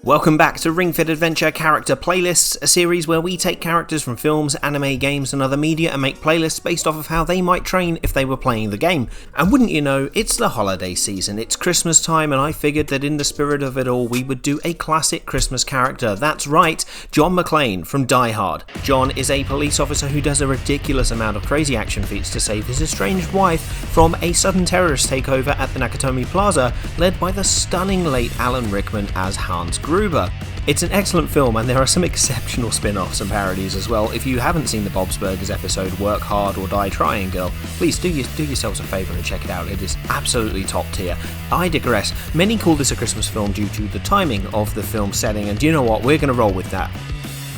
Welcome back to Ring Fit Adventure Character Playlists, a series where we take characters from films, anime, games and other media and make playlists based off of how they might train if they were playing the game. And wouldn't you know, it's the holiday season, it's Christmas time, and I figured that in the spirit of it all we would do a classic Christmas character. That's right, John McClane from Die Hard. John is a police officer who does a ridiculous amount of crazy action feats to save his estranged wife from a sudden terrorist takeover at the Nakatomi Plaza, led by the stunning late Alan Rickman as Hans Gruber. It's an excellent film and there are some exceptional spin-offs and parodies as well. If you haven't seen the Bob's Burgers episode Work Hard or Die Trying Girl, please do yourselves a favour and check it out. It is absolutely top tier. I digress. Many call this a Christmas film due to the timing of the film setting, and do you know what? We're going to roll with that.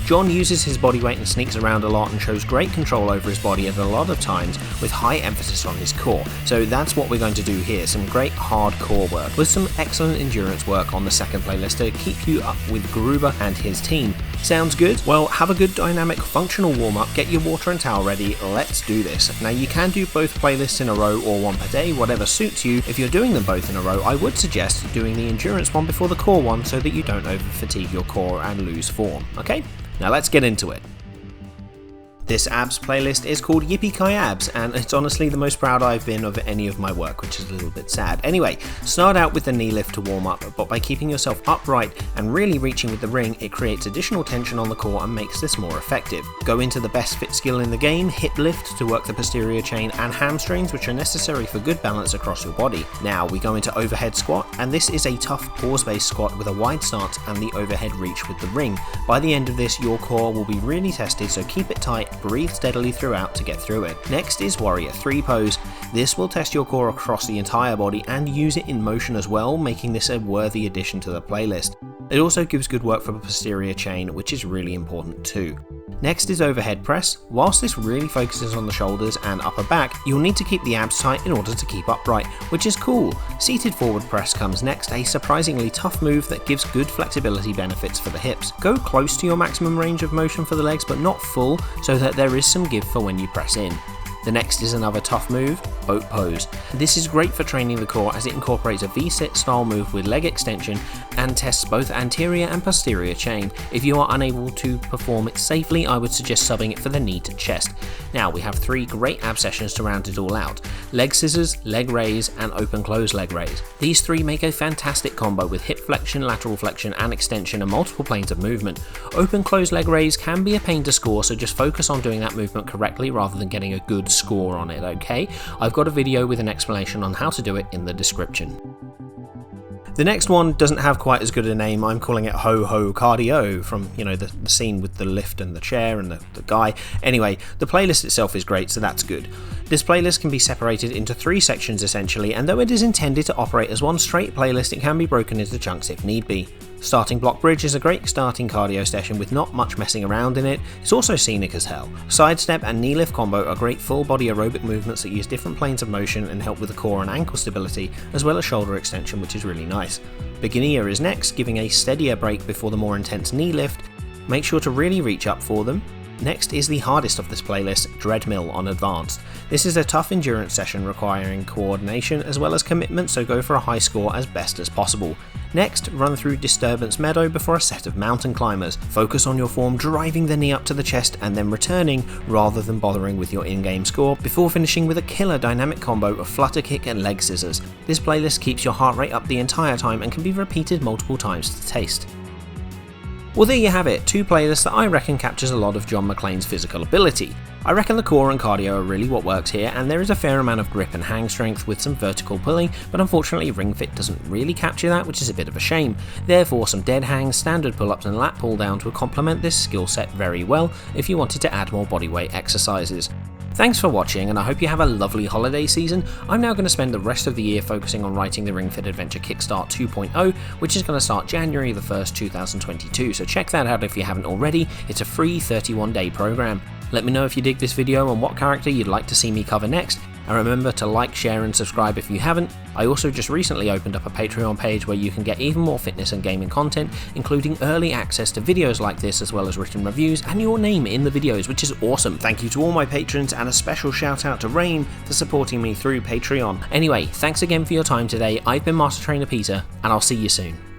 John uses his body weight and sneaks around a lot and shows great control over his body at a lot of times with high emphasis on his core. So that's what we're going to do here, some great hard core work with some excellent endurance work on the second playlist to keep you up with Gruber and his team. Sounds good? Well, have a good dynamic functional warm up, get your water and towel ready, let's do this. Now you can do both playlists in a row or one per day, whatever suits you. If you're doing them both in a row, I would suggest doing the endurance one before the core one so that you don't over fatigue your core and lose form, okay? Now let's get into it. This abs playlist is called Yippee Ki Abs, and it's honestly the most proud I've been of any of my work, which is a little bit sad. Anyway, start out with the knee lift to warm up, but by keeping yourself upright and really reaching with the ring, it creates additional tension on the core and makes this more effective. Go into the best fit skill in the game, hip lift to work the posterior chain and hamstrings, which are necessary for good balance across your body. Now we go into overhead squat, and this is a tough pause-based squat with a wide stance and the overhead reach with the ring. By the end of this, your core will be really tested, so keep it tight. Breathe steadily throughout to get through it. Next is Warrior 3 pose. This will test your core across the entire body and use it in motion as well, making this a worthy addition to the playlist. It also gives good work for the posterior chain, which is really important too. Next is overhead press. Whilst this really focuses on the shoulders and upper back, you'll need to keep the abs tight in order to keep upright, which is cool. Seated forward press comes next, a surprisingly tough move that gives good flexibility benefits for the hips. Go close to your maximum range of motion for the legs, but not full, so that there is some give for when you press in. The next is another tough move, boat pose. This is great for training the core as it incorporates a V-sit style move with leg extension and tests both anterior and posterior chain. If you are unable to perform it safely, I would suggest subbing it for the knee to chest. Now we have 3 great ab sessions to round it all out: leg scissors, leg raise and open close leg raise. These 3 make a fantastic combo with hip flexion, lateral flexion and extension and multiple planes of movement. Open close leg raise can be a pain to score, so just focus on doing that movement correctly rather than getting a good score on it, okay? I've got a video with an explanation on how to do it in the description. The next one doesn't have quite as good a name. I'm calling it HoHo Cardio, from, you know, the scene with the lift and the chair and the guy. Anyway, the playlist itself is great, so that's good. This playlist can be separated into 3 sections essentially, and though it is intended to operate as one straight playlist, it can be broken into chunks if need be. Starting block bridge is a great starting cardio session with not much messing around in it. It's also scenic as hell. Sidestep and knee lift combo are great full body aerobic movements that use different planes of motion and help with the core and ankle stability, as well as shoulder extension, which is really nice. Beginner is next, giving a steadier break before the more intense knee lift. Make sure to really reach up for them. Next is the hardest of this playlist, Dreadmill on Advanced. This is a tough endurance session requiring coordination as well as commitment, so go for a high score as best as possible. Next, run through Disturbance Meadow before a set of mountain climbers. Focus on your form, driving the knee up to the chest and then returning rather than bothering with your in-game score, before finishing with a killer dynamic combo of flutter kick and leg scissors. This playlist keeps your heart rate up the entire time and can be repeated multiple times to taste. Well, there you have it, 2 playlists that I reckon captures a lot of John McClane's physical ability. I reckon the core and cardio are really what works here, and there is a fair amount of grip and hang strength with some vertical pulling, but unfortunately Ring Fit doesn't really capture that, which is a bit of a shame. Therefore, some dead hangs, standard pull-ups and lat pull downs would complement this skill set very well if you wanted to add more bodyweight exercises. Thanks for watching, and I hope you have a lovely holiday season. I'm now going to spend the rest of the year focusing on writing the Ring Fit Adventure Kickstart 2.0, which is going to start January the 1st, 2022, so check that out if you haven't already. It's a free 31-day program. Let me know if you dig this video and what character you'd like to see me cover next, and remember to like, share and subscribe if you haven't. I also just recently opened up a Patreon page where you can get even more fitness and gaming content, including early access to videos like this as well as written reviews and your name in the videos, which is awesome. Thank you to all my patrons, and a special shout out to Rain for supporting me through Patreon. Anyway, thanks again for your time today. I've been Master Trainer Peter, and I'll see you soon.